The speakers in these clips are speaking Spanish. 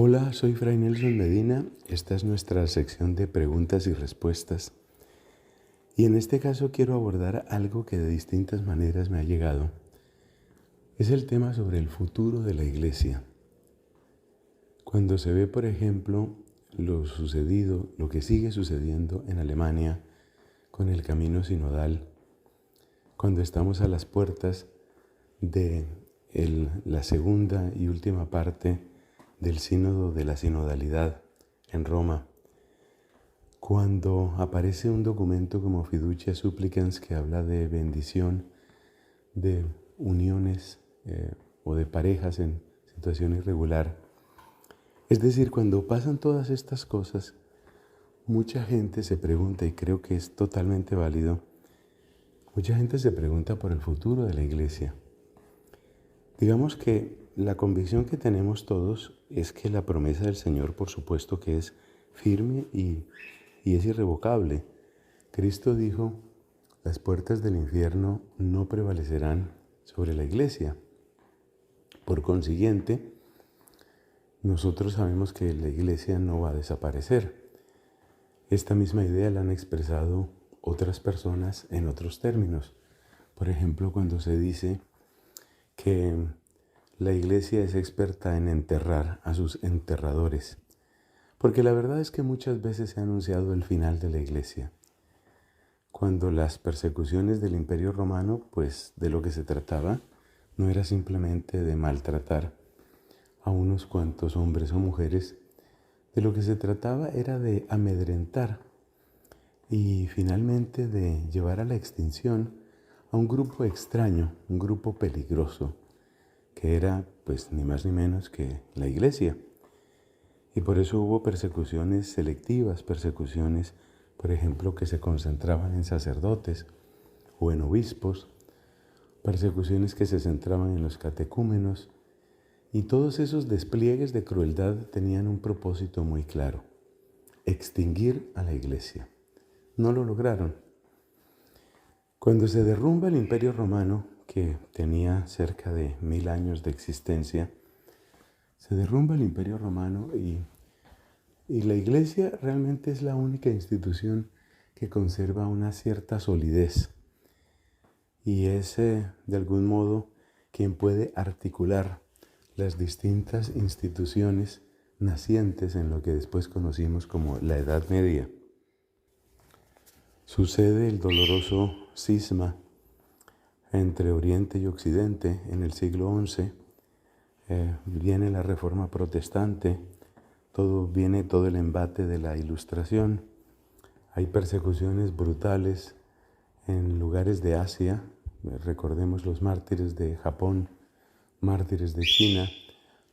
Hola, soy Fray Nelson Medina. Esta es nuestra sección de preguntas y respuestas. Y en este caso quiero abordar algo que de distintas maneras me ha llegado. Es el tema sobre el futuro de la Iglesia. Cuando se ve, por ejemplo, lo sucedido, lo que sigue sucediendo en Alemania con el camino sinodal, cuando estamos a las puertas de la segunda y última parte del sínodo de la sinodalidad en Roma, cuando aparece un documento como Fiducia Supplicans que habla de bendición de uniones o de parejas en situación irregular. Es decir, cuando pasan todas estas cosas, mucha gente se pregunta, y creo que es totalmente válido, mucha gente se pregunta por el futuro de la Iglesia. Digamos que la convicción que tenemos todos es que la promesa del Señor, por supuesto que es firme y es irrevocable. Cristo dijo, las puertas del infierno no prevalecerán sobre la Iglesia. Por consiguiente, nosotros sabemos que la Iglesia no va a desaparecer. Esta misma idea la han expresado otras personas en otros términos. Por ejemplo, cuando se dice que la Iglesia es experta en enterrar a sus enterradores, porque la verdad es que muchas veces se ha anunciado el final de la Iglesia. Cuando las persecuciones del Imperio Romano, pues de lo que se trataba no era simplemente de maltratar a unos cuantos hombres o mujeres, de lo que se trataba era de amedrentar y finalmente de llevar a la extinción a un grupo extraño, un grupo peligroso, que era pues ni más ni menos que la Iglesia. Y por eso hubo persecuciones selectivas, persecuciones, por ejemplo, que se concentraban en sacerdotes o en obispos, persecuciones que se centraban en los catecúmenos, y todos esos despliegues de crueldad tenían un propósito muy claro: extinguir a la Iglesia. No lo lograron. Cuando se derrumba el Imperio Romano, que tenía cerca de 1000 años de existencia, se derrumba el Imperio Romano y la Iglesia realmente es la única institución que conserva una cierta solidez y es de algún modo quien puede articular las distintas instituciones nacientes en lo que después conocimos como la Edad Media. Sucede el doloroso cisma entre Oriente y Occidente en el siglo XI. Viene la Reforma Protestante, viene todo el embate de la Ilustración. Hay persecuciones brutales en lugares de Asia. Recordemos los mártires de Japón, mártires de China,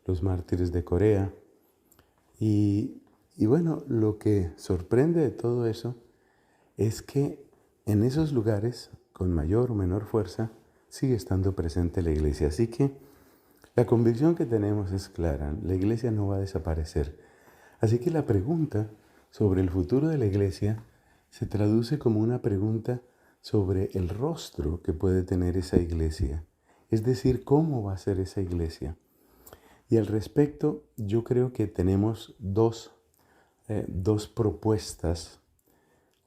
los mártires de Corea. Y bueno, lo que sorprende de todo eso es que en esos lugares, con mayor o menor fuerza, sigue estando presente la Iglesia. Así que la convicción que tenemos es clara: la Iglesia no va a desaparecer. Así que la pregunta sobre el futuro de la Iglesia se traduce como una pregunta sobre el rostro que puede tener esa Iglesia. Es decir, ¿cómo va a ser esa Iglesia? Y al respecto, yo creo que tenemos dos propuestas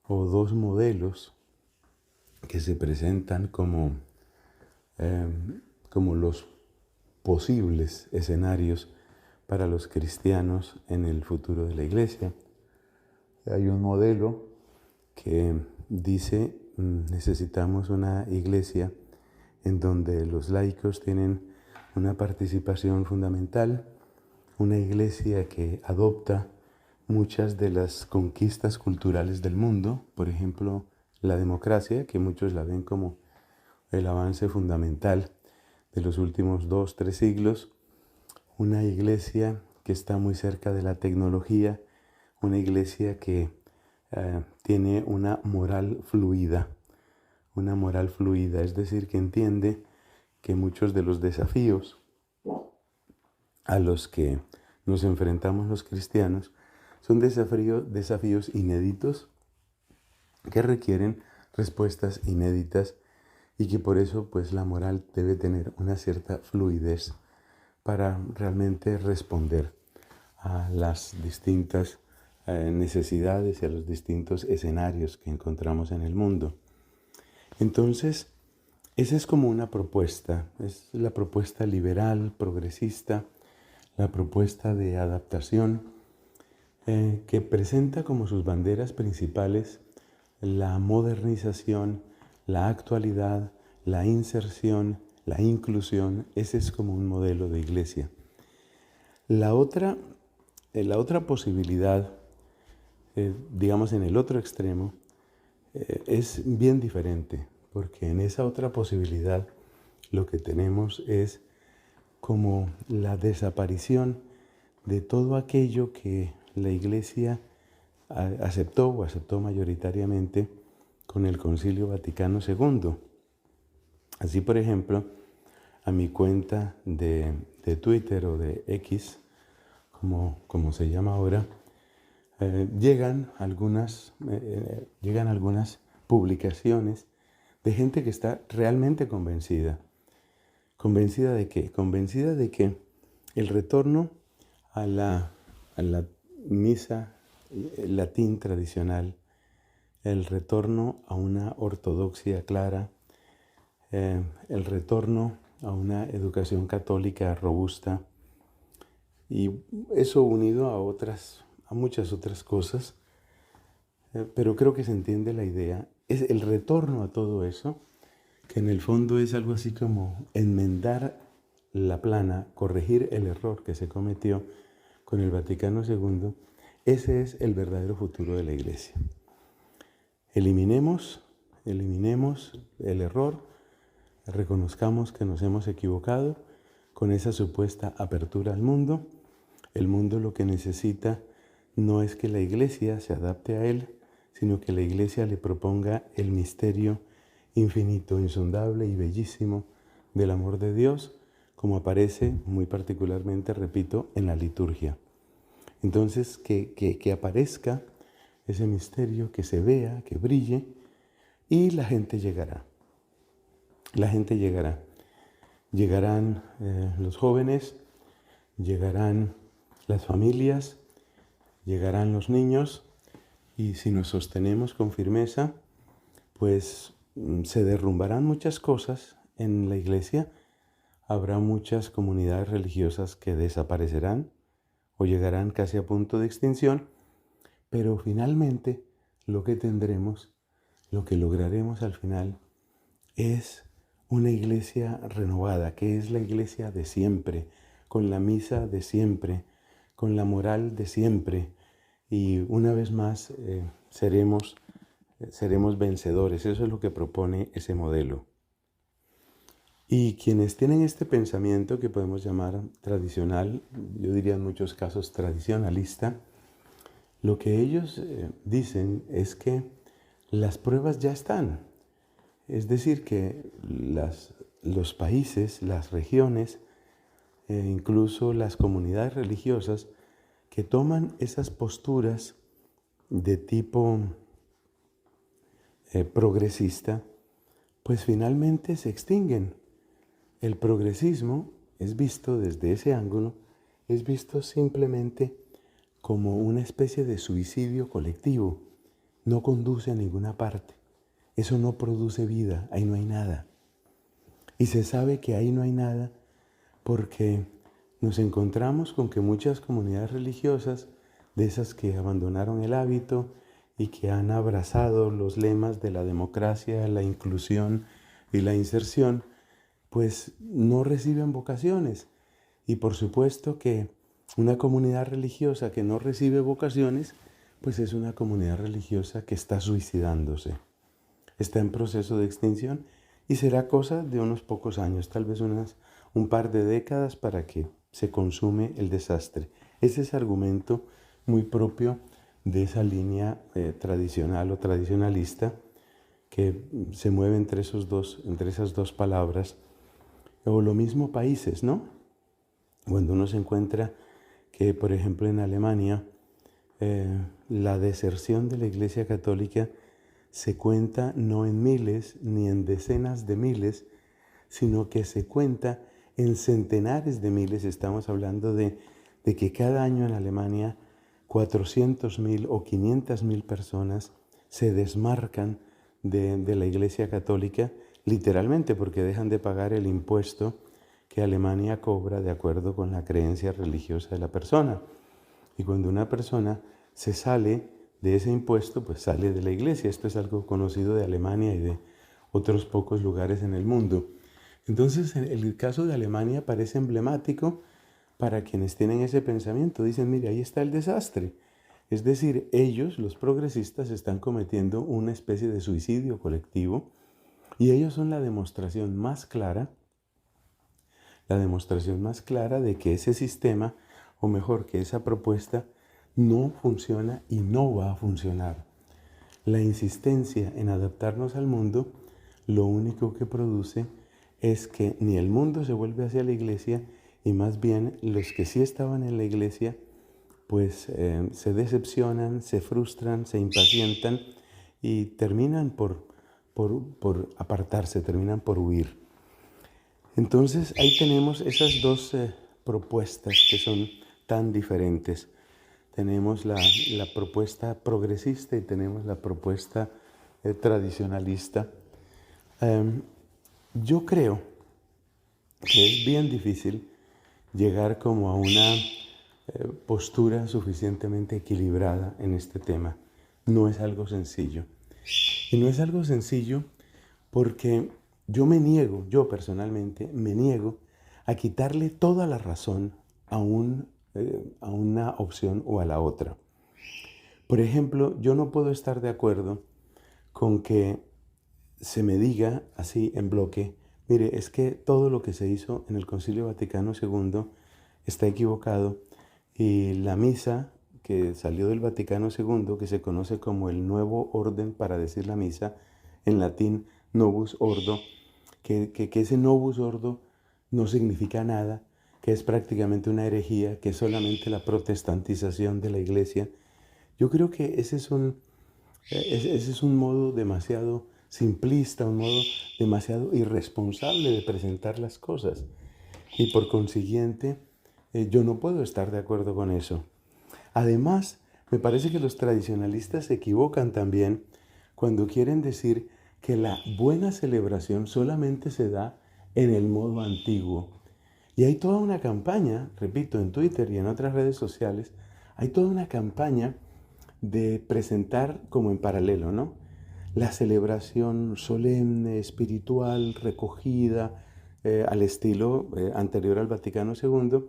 o dos modelos que se presentan como los posibles escenarios para los cristianos en el futuro de la Iglesia. Hay un modelo que dice necesitamos una Iglesia en donde los laicos tienen una participación fundamental, una Iglesia que adopta muchas de las conquistas culturales del mundo, por ejemplo, la democracia, que muchos la ven como el avance fundamental de los últimos 2-3 siglos, una Iglesia que está muy cerca de la tecnología, una Iglesia que tiene una moral fluida, es decir, que entiende que muchos de los desafíos a los que nos enfrentamos los cristianos son desafíos inéditos que requieren respuestas inéditas y que por eso pues la moral debe tener una cierta fluidez para realmente responder a las distintas necesidades y a los distintos escenarios que encontramos en el mundo. Entonces, esa es como una propuesta, es la propuesta liberal, progresista, la propuesta de adaptación que presenta como sus banderas principales la modernización, la actualidad, la inserción, la inclusión. Ese es como un modelo de iglesia. La otra posibilidad, digamos en el otro extremo, es bien diferente, porque en esa otra posibilidad lo que tenemos es como la desaparición de todo aquello que la Iglesia aceptó mayoritariamente con el Concilio Vaticano II. Así, por ejemplo, a mi cuenta de Twitter o de X, como se llama ahora, llegan algunas publicaciones de gente que está realmente convencida. ¿Convencida de qué? Convencida de que el retorno a la misa latín tradicional, el retorno a una ortodoxia clara, el retorno a una educación católica robusta, y eso unido a muchas otras cosas, pero creo que se entiende la idea. Es el retorno a todo eso, que en el fondo es algo así como enmendar la plana, corregir el error que se cometió con el Vaticano II. Ese es el verdadero futuro de la Iglesia. Eliminemos el error, reconozcamos que nos hemos equivocado con esa supuesta apertura al mundo. El mundo lo que necesita no es que la Iglesia se adapte a él, sino que la Iglesia le proponga el misterio infinito, insondable y bellísimo del amor de Dios, como aparece muy particularmente, repito, en la liturgia. Entonces, que aparezca ese misterio, que se vea, que brille, y la gente llegará. La gente llegará. Llegarán los jóvenes, llegarán las familias, llegarán los niños, y si nos sostenemos con firmeza, pues se derrumbarán muchas cosas en la Iglesia. Habrá muchas comunidades religiosas que desaparecerán o llegarán casi a punto de extinción, pero finalmente lo que tendremos, lo que lograremos al final, es una iglesia renovada, que es la iglesia de siempre, con la misa de siempre, con la moral de siempre, y una vez más seremos vencedores. Eso es lo que propone ese modelo. Y quienes tienen este pensamiento que podemos llamar tradicional, yo diría en muchos casos tradicionalista, lo que ellos dicen es que las pruebas ya están. Es decir, que los países, las regiones, incluso las comunidades religiosas que toman esas posturas de tipo progresista, pues finalmente se extinguen. El progresismo es visto desde ese ángulo, es visto simplemente como una especie de suicidio colectivo. No conduce a ninguna parte. Eso no produce vida, ahí no hay nada. Y se sabe que ahí no hay nada porque nos encontramos con que muchas comunidades religiosas, de esas que abandonaron el hábito y que han abrazado los lemas de la democracia, la inclusión y la inserción, pues no reciben vocaciones. Y por supuesto que una comunidad religiosa que no recibe vocaciones, pues es una comunidad religiosa que está suicidándose. Está en proceso de extinción y será cosa de unos pocos años, tal vez un par de décadas para que se consume el desastre. Ese es argumento muy propio de esa línea tradicional o tradicionalista que se mueve entre esas dos palabras. O lo mismo países, ¿no? Cuando uno se encuentra que, por ejemplo, en Alemania, la deserción de la Iglesia Católica se cuenta no en miles ni en decenas de miles, sino que se cuenta en centenares de miles. Estamos hablando de de que cada año en Alemania 400.000 o 500.000 personas se desmarcan de la Iglesia Católica, literalmente porque dejan de pagar el impuesto que Alemania cobra de acuerdo con la creencia religiosa de la persona. Y cuando una persona se sale de ese impuesto, pues sale de la iglesia. Esto es algo conocido de Alemania y de otros pocos lugares en el mundo. Entonces, el caso de Alemania parece emblemático para quienes tienen ese pensamiento. Dicen, mire, ahí está el desastre. Es decir, ellos, los progresistas, están cometiendo una especie de suicidio colectivo y ellos son la demostración más clara de que ese sistema, o mejor, que esa propuesta no funciona y no va a funcionar. La insistencia en adaptarnos al mundo, lo único que produce es que ni el mundo se vuelve hacia la iglesia y más bien los que sí estaban en la iglesia pues se decepcionan, se frustran, se impacientan y terminan por apartarse, terminan por huir. Entonces ahí tenemos esas dos propuestas que son tan diferentes. Tenemos la propuesta progresista y tenemos la propuesta tradicionalista. Yo creo que es bien difícil llegar como a una postura suficientemente equilibrada en este tema. No es algo sencillo. Y no es algo sencillo porque yo personalmente me niego a quitarle toda la razón a una opción o a la otra. Por ejemplo, yo no puedo estar de acuerdo con que se me diga así en bloque, mire, es que todo lo que se hizo en el Concilio Vaticano II está equivocado y la misa que salió del Vaticano II, que se conoce como el nuevo orden para decir la misa, en latín Novus Ordo, que ese Novus Ordo no significa nada, que es prácticamente una herejía, que es solamente la protestantización de la Iglesia. Yo creo que ese es un modo demasiado simplista, un modo demasiado irresponsable de presentar las cosas. Y por consiguiente, yo no puedo estar de acuerdo con eso. Además, me parece que los tradicionalistas se equivocan también cuando quieren decir que la buena celebración solamente se da en el modo antiguo. Y hay toda una campaña, repito, en Twitter y en otras redes sociales, hay toda una campaña de presentar como en paralelo, ¿no? La celebración solemne, espiritual, recogida, al estilo anterior al Vaticano II,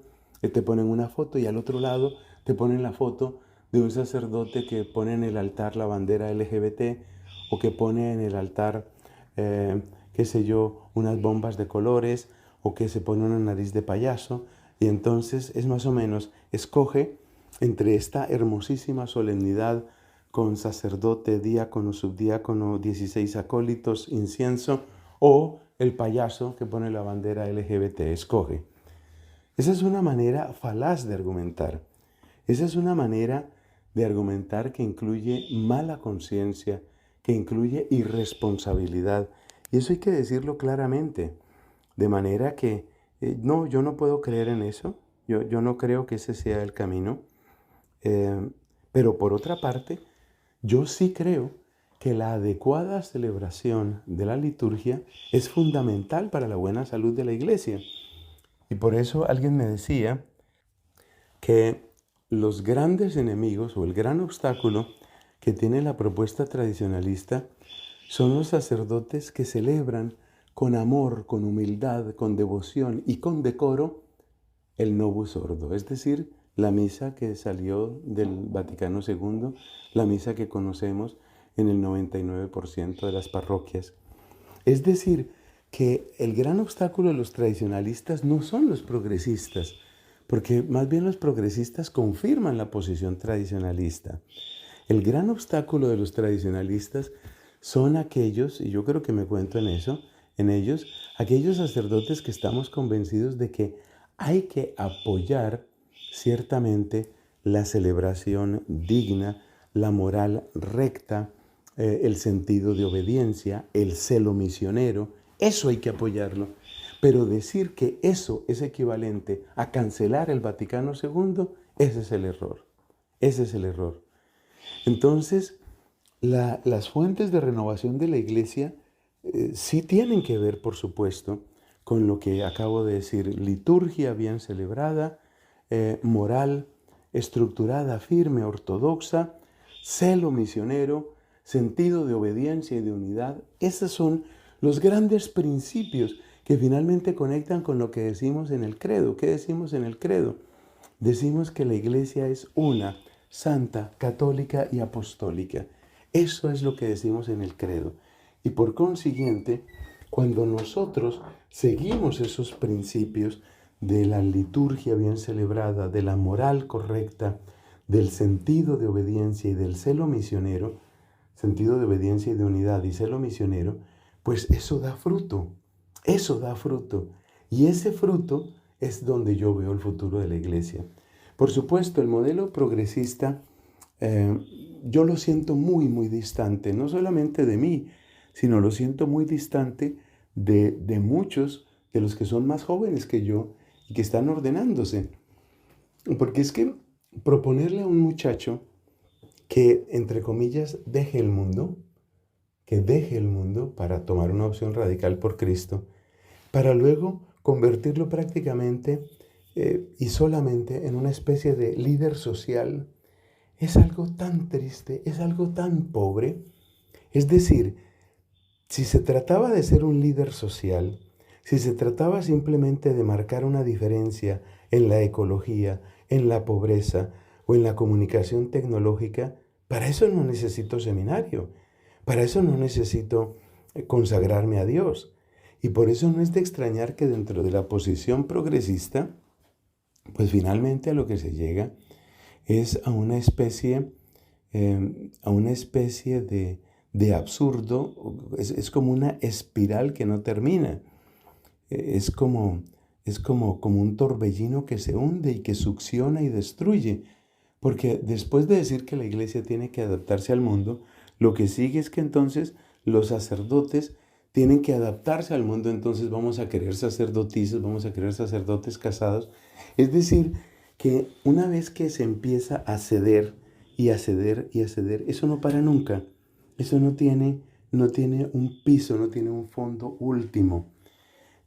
te ponen una foto y al otro lado te ponen la foto de un sacerdote que pone en el altar la bandera LGBT o que pone en el altar, qué sé yo, unas bombas de colores o que se pone una nariz de payaso. Y entonces es más o menos, escoge entre esta hermosísima solemnidad con sacerdote, diácono, subdiácono, 16 acólitos, incienso, o el payaso que pone la bandera LGBT, escoge. Esa es una manera falaz de argumentar. Esa es una manera de argumentar que incluye mala conciencia, que incluye irresponsabilidad. Y eso hay que decirlo claramente. De manera que, no, yo no puedo creer en eso. Yo no creo que ese sea el camino. Pero por otra parte, yo sí creo que la adecuada celebración de la liturgia es fundamental para la buena salud de la iglesia. Y por eso alguien me decía que los grandes enemigos o el gran obstáculo que tiene la propuesta tradicionalista son los sacerdotes que celebran con amor, con humildad, con devoción y con decoro el Novus Ordo, es decir, la misa que salió del Vaticano II, la misa que conocemos en el 99% de las parroquias. Es decir, que el gran obstáculo de los tradicionalistas no son los progresistas, porque más bien los progresistas confirman la posición tradicionalista. El gran obstáculo de los tradicionalistas son aquellos, y yo creo que me cuento en ellos, aquellos sacerdotes que estamos convencidos de que hay que apoyar ciertamente la celebración digna, la moral recta, el sentido de obediencia, el celo misionero. Eso hay que apoyarlo, Pero decir que eso es equivalente a cancelar el Vaticano II, ese es el error. Ese es el error. Entonces, las fuentes de renovación de la Iglesia sí tienen que ver, por supuesto, con lo que acabo de decir: liturgia bien celebrada, moral estructurada, firme, ortodoxa, celo misionero, sentido de obediencia y de unidad. Esos son los grandes principios que finalmente conectan con lo que decimos en el credo. ¿Qué decimos en el credo? Decimos que la Iglesia es una, santa, católica y apostólica. Eso es lo que decimos en el credo. Y por consiguiente, cuando nosotros seguimos esos principios de la liturgia bien celebrada, de la moral correcta, del sentido de obediencia y del celo misionero, sentido de obediencia y de unidad y celo misionero, pues eso da fruto. Eso da fruto. Y ese fruto es donde yo veo el futuro de la Iglesia. Por supuesto, el modelo progresista yo lo siento muy, muy distante, no solamente de mí, sino lo siento muy distante de muchos de los que son más jóvenes que yo y que están ordenándose. Porque es que proponerle a un muchacho que, entre comillas, deje el mundo, que deje el mundo para tomar una opción radical por Cristo, para luego convertirlo prácticamente y solamente en una especie de líder social, es algo tan triste, es algo tan pobre. Es decir, si se trataba de ser un líder social, si se trataba simplemente de marcar una diferencia en la ecología, en la pobreza o en la comunicación tecnológica, para eso no necesito seminario, para eso no necesito consagrarme a Dios. Y por eso no es de extrañar que dentro de la posición progresista, pues finalmente a lo que se llega es a una especie de absurdo. Es como una espiral que no termina. Es como un torbellino que se hunde y que succiona y destruye. Porque después de decir que la Iglesia tiene que adaptarse al mundo, lo que sigue es que entonces los sacerdotes tienen que adaptarse al mundo. Entonces vamos a querer sacerdotisas, vamos a querer sacerdotes casados. Es decir, que una vez que se empieza a ceder y a ceder y a ceder, eso no para nunca. Eso no tiene un piso, no tiene un fondo último.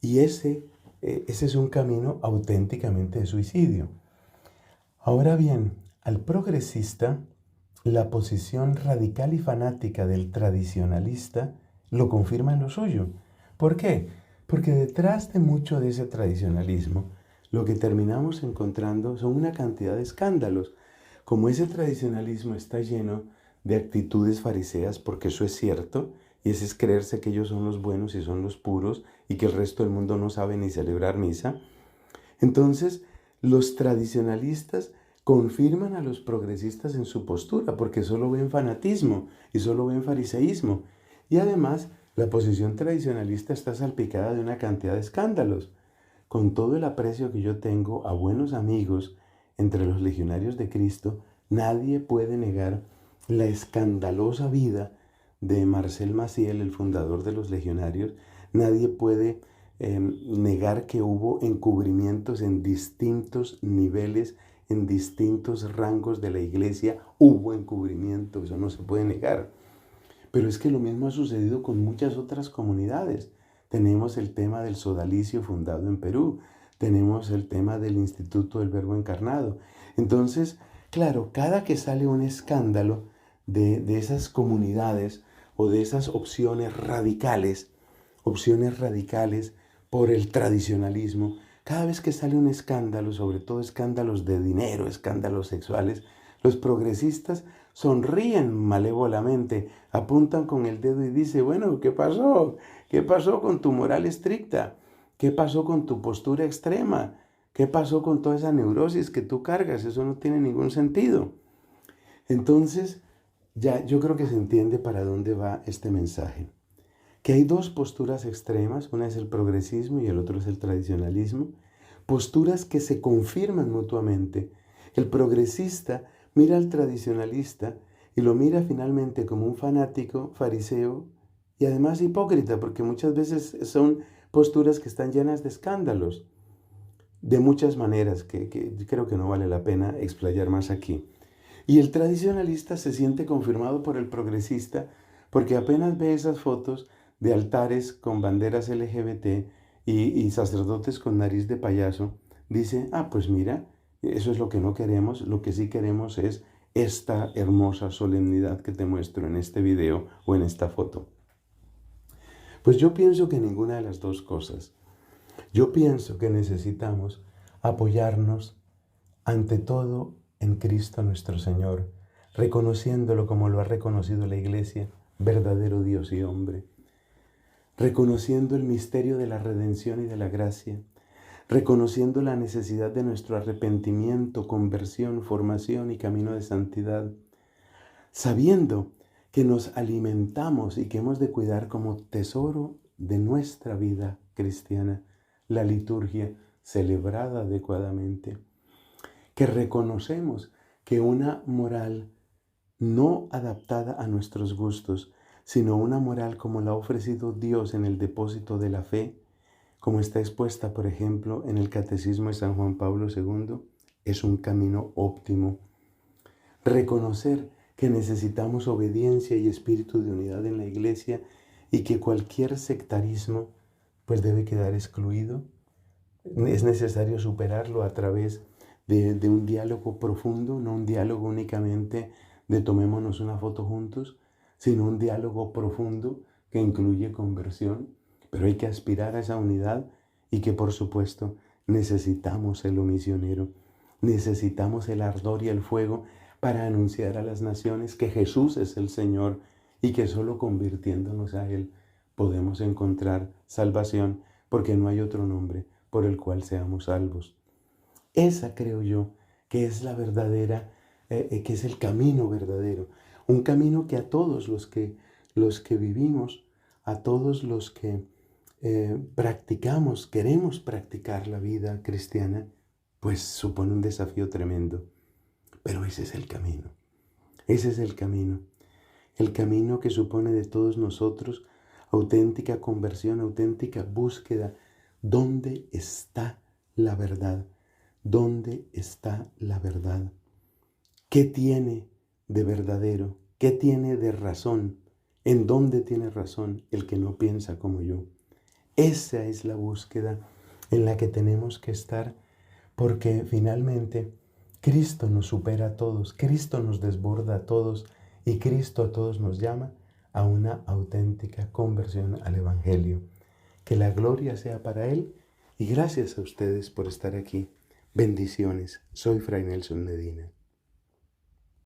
Y ese es un camino auténticamente de suicidio. Ahora bien, al progresista, la posición radical y fanática del tradicionalista lo confirma en lo suyo. ¿Por qué? Porque detrás de mucho de ese tradicionalismo, lo que terminamos encontrando son una cantidad de escándalos. Como ese tradicionalismo está lleno de actitudes fariseas, porque eso es cierto, y ese es creerse que ellos son los buenos y son los puros, y que el resto del mundo no sabe ni celebrar misa. Entonces, los tradicionalistas confirman a los progresistas en su postura, porque solo ven fanatismo y solo ven fariseísmo. Y además, la posición tradicionalista está salpicada de una cantidad de escándalos. Con todo el aprecio que yo tengo a buenos amigos entre los legionarios de Cristo, nadie puede negar la escandalosa vida de Marcel Maciel, el fundador de los legionarios. Nadie puede negar que hubo encubrimientos en distintos niveles, en distintos rangos de la iglesia. Hubo encubrimiento, eso no se puede negar. Pero es que lo mismo ha sucedido con muchas otras comunidades. Tenemos el tema del sodalicio fundado en Perú. Tenemos el tema del Instituto del Verbo Encarnado. Entonces, claro, cada que sale un escándalo de esas comunidades o de esas opciones radicales por el tradicionalismo, cada vez que sale un escándalo, sobre todo escándalos de dinero, escándalos sexuales, los progresistas sonríen malévolamente, apuntan con el dedo y dicen: bueno, ¿qué pasó? ¿Qué pasó con tu moral estricta? ¿Qué pasó con tu postura extrema? ¿Qué pasó con toda esa neurosis que tú cargas? Eso no tiene ningún sentido. Entonces, ya yo creo que se entiende para dónde va este mensaje. Que hay dos posturas extremas, una es el progresismo y el otro es el tradicionalismo, posturas que se confirman mutuamente. El progresista mira al tradicionalista y lo mira finalmente como un fanático, fariseo y además hipócrita, porque muchas veces son posturas que están llenas de escándalos, de muchas maneras que creo que no vale la pena explayar más aquí. Y el tradicionalista se siente confirmado por el progresista porque apenas ve esas fotos de altares con banderas LGBT y sacerdotes con nariz de payaso, dice, pues mira, eso es lo que no queremos, lo que sí queremos es esta hermosa solemnidad que te muestro en este video o en esta foto. Pues yo pienso que ninguna de las dos cosas. Yo pienso que necesitamos apoyarnos ante todo en Cristo nuestro Señor, reconociéndolo como lo ha reconocido la Iglesia, verdadero Dios y hombre, reconociendo el misterio de la redención y de la gracia, reconociendo la necesidad de nuestro arrepentimiento, conversión, formación y camino de santidad, sabiendo que nos alimentamos y que hemos de cuidar como tesoro de nuestra vida cristiana la liturgia celebrada adecuadamente, que reconocemos que una moral no adaptada a nuestros gustos, sino una moral como la ha ofrecido Dios en el depósito de la fe, como está expuesta, por ejemplo, en el Catecismo de San Juan Pablo II, es un camino óptimo. Reconocer que necesitamos obediencia y espíritu de unidad en la Iglesia y que cualquier sectarismo pues debe quedar excluido. Es necesario superarlo a través de un diálogo profundo, no un diálogo únicamente de tomémonos una foto juntos, sino un diálogo profundo que incluye conversión. Pero hay que aspirar a esa unidad y que por supuesto necesitamos el misionero, necesitamos el ardor y el fuego para anunciar a las naciones que Jesús es el Señor y que solo convirtiéndonos a Él podemos encontrar salvación, porque no hay otro nombre por el cual seamos salvos. Esa creo yo que es la verdadera, que es el camino verdadero, un camino que a todos los que vivimos, a todos los que practicamos, queremos practicar la vida cristiana, pues supone un desafío tremendo. Pero ese es el camino, ese es el camino que supone de todos nosotros auténtica conversión, auténtica búsqueda. ¿Dónde está la verdad? ¿Dónde está la verdad? ¿Qué tiene de verdadero? ¿Qué tiene de razón? ¿En dónde tiene razón el que no piensa como yo? Esa es la búsqueda en la que tenemos que estar, porque finalmente Cristo nos supera a todos, Cristo nos desborda a todos y Cristo a todos nos llama a una auténtica conversión al Evangelio. Que la gloria sea para Él y gracias a ustedes por estar aquí. Bendiciones. Soy Fray Nelson Medina.